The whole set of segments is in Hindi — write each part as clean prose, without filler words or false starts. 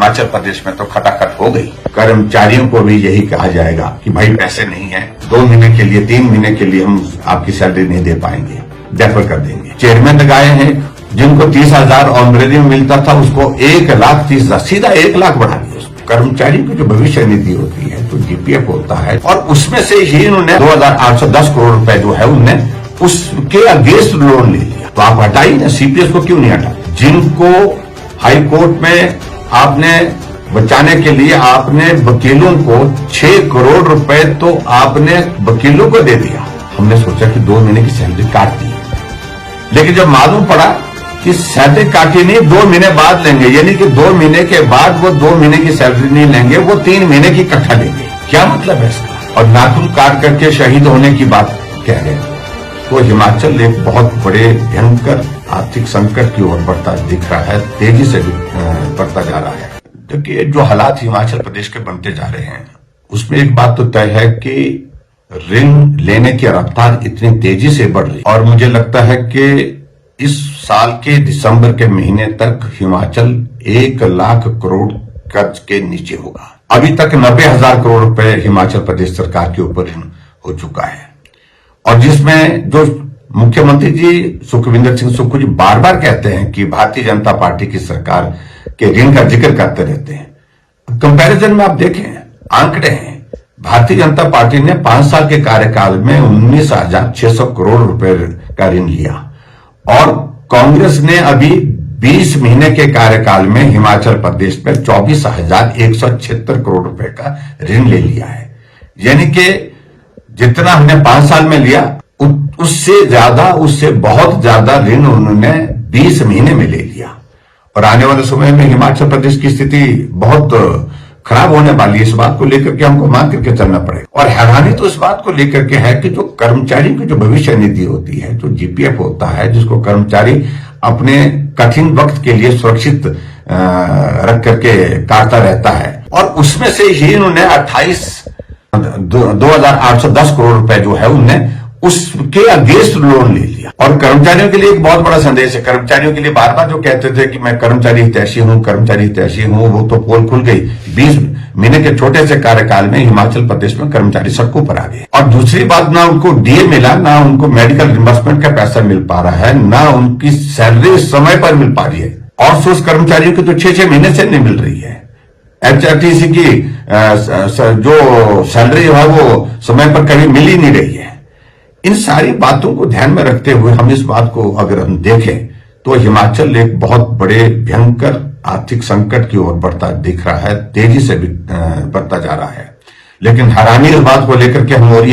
हिमाचल प्रदेश में तो खटाखट हो गई। कर्मचारियों को भी यही कहा जाएगा कि भाई पैसे नहीं है, 2 महीने के लिए 3 महीने के लिए हम आपकी सैलरी नहीं दे पाएंगे, डेफर कर देंगे। चेयरमैन लगाए हैं जिनको 30,000 ऑनरेरी में मिलता था उसको 1,30,000 सीधा 1 लाख बढ़ा दिया। कर्मचारी की जो भविष्य निधि होती है तो जीपीएफ होता है और उसमें से ही इन्होंने 2,810 करोड़ रुपए जो है उनने उसके अगेंस्ट लोन ले लिया। तो आप हटाइए ना, सीपीएफ को क्यों नहीं हटा? जिनको हाई कोर्ट में आपने बचाने के लिए आपने वकीलों को 6 करोड़ रुपए तो आपने वकीलों को दे दिया। हमने सोचा कि 2 महीने की सैलरी काट दी, लेकिन जब मालूम पड़ा कि सैलरी काटी नहीं, 2 महीने बाद लेंगे, यानी कि 2 महीने के बाद वो 2 महीने की सैलरी नहीं लेंगे, वो 3 महीने की इकट्ठा लेंगे। क्या मतलब है इसका? और नाखून काट करके शहीद होने की बात कह रहे हैं। तो हिमाचल एक बहुत बड़े भयंकर आर्थिक संकट की ओर बढ़ता दिख रहा है, तेजी से बढ़ता जा रहा है। देखिए, जो हालात हिमाचल प्रदेश के बनते जा रहे हैं उसमें एक बात तो तय है कि ऋण लेने की रफ्तार इतनी तेजी से बढ़ रही और मुझे लगता है कि इस साल के दिसंबर के महीने तक हिमाचल 1 लाख करोड़ कर्ज के नीचे होगा। अभी तक 90,000 करोड़ रुपए हिमाचल प्रदेश सरकार के ऊपर ऋण हो चुका है और जिसमें जो मुख्यमंत्री जी सुखविंदर सिंह सुक्खू जी बार बार कहते हैं कि भारतीय जनता पार्टी की सरकार के ऋण का जिक्र करते रहते हैं। कंपैरिजन में आप देखें, आंकड़े हैं, भारतीय जनता पार्टी ने 5 साल के कार्यकाल में 19,600 करोड़ रुपए का ऋण लिया और कांग्रेस ने अभी 20 महीने के कार्यकाल में हिमाचल प्रदेश पर 24,176 करोड़ रुपए का ऋण ले लिया है। यानी कि जितना हमने 5 साल में लिया उससे ज्यादा, उससे बहुत ज्यादा ऋण उन्होंने 20 महीने में ले लिया और आने वाले समय में हिमाचल प्रदेश की स्थिति बहुत खराब होने वाली है। इस बात को लेकर के हमको मान करके चलना पड़ेगा और हैरानी तो इस बात को लेकर के है कि जो कर्मचारी की जो भविष्य निधि होती है, जो जीपीएफ होता है, जिसको कर्मचारी अपने कठिन वक्त के लिए सुरक्षित रख करके काटता रहता है और उसमें से ही इन्होंने 2,810 करोड़ रुपए जो है उनने उसके अगेंस्ट लोन ले लिया। और कर्मचारियों के लिए एक बहुत बड़ा संदेश है। कर्मचारियों के लिए बार बार जो कहते थे कि मैं कर्मचारी हितैषी हूं, कर्मचारी हितैषी हूं, वो तो पोल खुल गई। 20 महीने के छोटे से कार्यकाल में हिमाचल प्रदेश में कर्मचारी सड़कों पर आ गए और दूसरी बात, ना उनको डीए मिला, ना उनको मेडिकल रिम्बर्समेंट का पैसा मिल पा रहा है, ना उनकी सैलरी समय पर मिल पा रही है और सोच कर्मचारियों की तो 6-6 महीने से नहीं मिल रही है। एचआरटीसी की जो सैलरी है वो समय पर कभी मिल ही नहीं रही है। इन सारी बातों को ध्यान में रखते हुए हम इस बात को अगर हम देखें तो हिमाचल एक बहुत बड़े भयंकर आर्थिक संकट की ओर बढ़ता दिख रहा है, तेजी से बढ़ता जा रहा है। लेकिन हैरानी इस बात को लेकर के हमें हो रही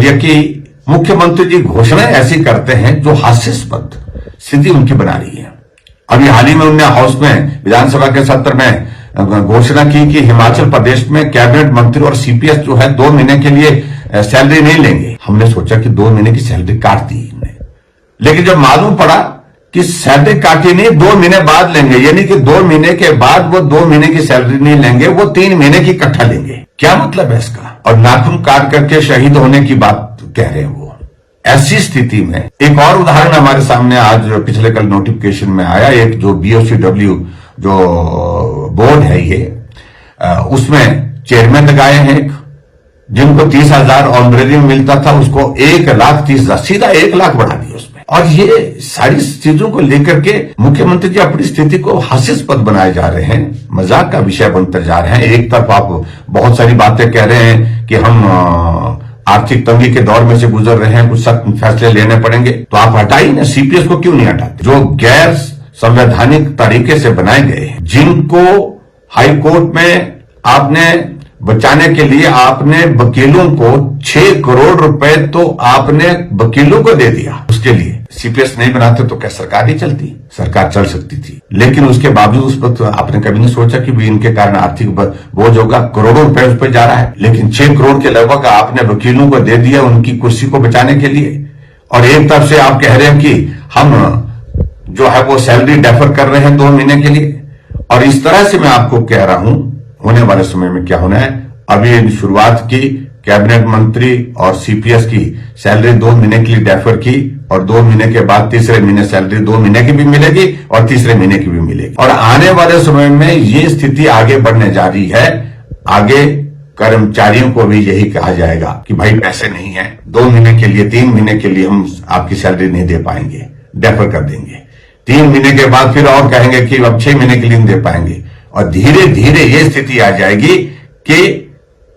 है कि मुख्यमंत्री जी घोषणाएं ऐसी करते हैं जो हास्यास्पद स्थिति उनकी बना रही है। अभी हाल ही में उन्होंने हाउस में विधानसभा के सत्र में घोषणा की कि हिमाचल प्रदेश में कैबिनेट मंत्री और सीपीएस जो है 2 महीने के लिए सैलरी नहीं लेंगे। हमने सोचा कि 2 महीने की सैलरी काट दी इन्होंने, लेकिन जब मालूम पड़ा कि सैलरी काटी नहीं, 2 महीने बाद लेंगे, यानी कि 2 महीने के बाद वो 2 महीने की सैलरी नहीं लेंगे, वो 3 महीने की इकट्ठा लेंगे। क्या मतलब है इसका? और नाखून काट करके शहीद होने की बात कह रहे हैं वो। ऐसी स्थिति में एक और उदाहरण हमारे सामने आज पिछले कल नोटिफिकेशन में आया, एक जो BOCW जो बोर्ड है ये, उसमें चेयरमैन लगाए हैं जिनको 30,000 ऑनरेरी में मिलता था उसको 1,30,000 सीधा 1 लाख बढ़ा दिया उसमें। और ये सारी चीजों को लेकर के मुख्यमंत्री जी अपनी स्थिति को हास्यास्पद बनाए जा रहे हैं, मजाक का विषय बनते जा रहे हैं। एक तरफ आप बहुत सारी बातें कह रहे हैं कि हम आर्थिक तंगी के दौर में से गुजर रहे हैं, कुछ सख्त फैसले लेने पड़ेंगे, तो आप हटाइए ना, सीपीएस को क्यों नहीं हटाते? जो गैर संवैधानिक तरीके से बनाए गए हैं, जिनको हाई कोर्ट में आपने बचाने के लिए आपने वकीलों को 6 करोड़ रुपए तो आपने वकीलों को दे दिया, उसके लिए सीपीएस नहीं बनाते तो क्या सरकार नहीं चलती? सरकार चल सकती थी, लेकिन उसके बावजूद उस पर तो आपने कभी नहीं सोचा कि भी इनके कारण आर्थिक बोझ होगा। करोड़ों रुपए उस पर जा रहा है, लेकिन 6 करोड़ के लगभग आपने वकीलों को दे दिया उनकी कुर्सी को बचाने के लिए। और एक तरफ से आप कह रहे हैं कि हम जो है वो सैलरी डेफर कर रहे हैं 2 महीने के लिए। और इस तरह से मैं आपको कह रहा हूं होने वाले समय में क्या होना है। अभी शुरुआत की कैबिनेट मंत्री और सीपीएस की सैलरी 2 महीने के लिए डेफर की, और 2 महीने के बाद तीसरे महीने सैलरी 2 महीने की भी मिलेगी और तीसरे महीने की भी मिलेगी। और आने वाले समय में ये स्थिति आगे बढ़ने जा रही है। आगे कर्मचारियों को भी यही कहा जाएगा कि भाई पैसे नहीं है, 2 महीने के लिए 3 महीने के लिए हम आपकी सैलरी नहीं दे पाएंगे, डेफर कर देंगे। 3 महीने के बाद फिर और कहेंगे कि अब 6 महीने के लिए नहीं दे पाएंगे। और धीरे धीरे ये स्थिति आ जाएगी कि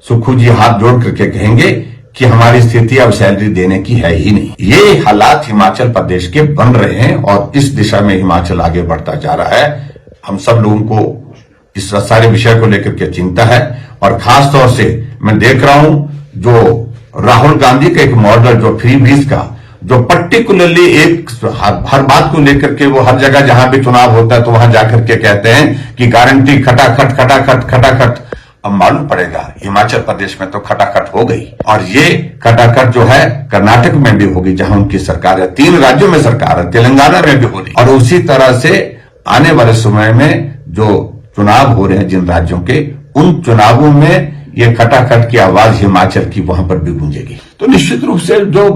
सुक्खू जी हाथ जोड़ करके कहेंगे कि हमारी स्थिति अब सैलरी देने की है ही नहीं। ये हालात हिमाचल प्रदेश के बन रहे हैं और इस दिशा में हिमाचल आगे बढ़ता जा रहा है। हम सब लोगों को इस सारे विषय को लेकर के चिंता है और खास तौर से मैं देख रहा हूं जो राहुल गांधी का एक मॉडल जो फ्री बीज का, जो पर्टिकुलरली एक हर बात को लेकर के वो हर जगह जहां भी चुनाव होता है तो वहां जाकर के कहते हैं कि गारंटी खटाखट खटाखट खटाखट। अब मालूम पड़ेगा हिमाचल प्रदेश में तो खटाखट हो गई और ये खटाखट जो है कर्नाटक में भी होगी जहां उनकी सरकार है, 3 राज्यों में सरकार है, तेलंगाना में भी हो रही। और उसी तरह से आने वाले समय में जो चुनाव हो रहे हैं जिन राज्यों के, उन चुनावों में ये खटाखट की आवाज हिमाचल की वहां पर भी गूंजेगी। तो निश्चित रूप से जो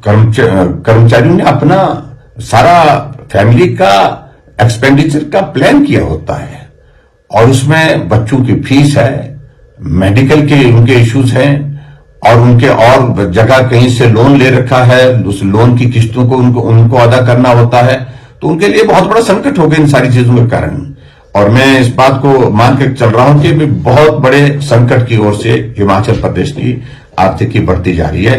कर्मचारियों ने अपना सारा फैमिली का एक्सपेंडिचर का प्लान किया होता है और उसमें बच्चों की फीस है, मेडिकल के उनके इश्यूज हैं और उनके और जगह कहीं से लोन ले रखा है, उस लोन की किस्तों को उनको अदा करना होता है। तो उनके लिए बहुत बड़ा संकट हो गया इन सारी चीजों के कारण। और मैं इस बात को मान के चल रहा हूं कि बहुत बड़े संकट की ओर से हिमाचल प्रदेश की आर्थिकी बढ़ती जा रही है।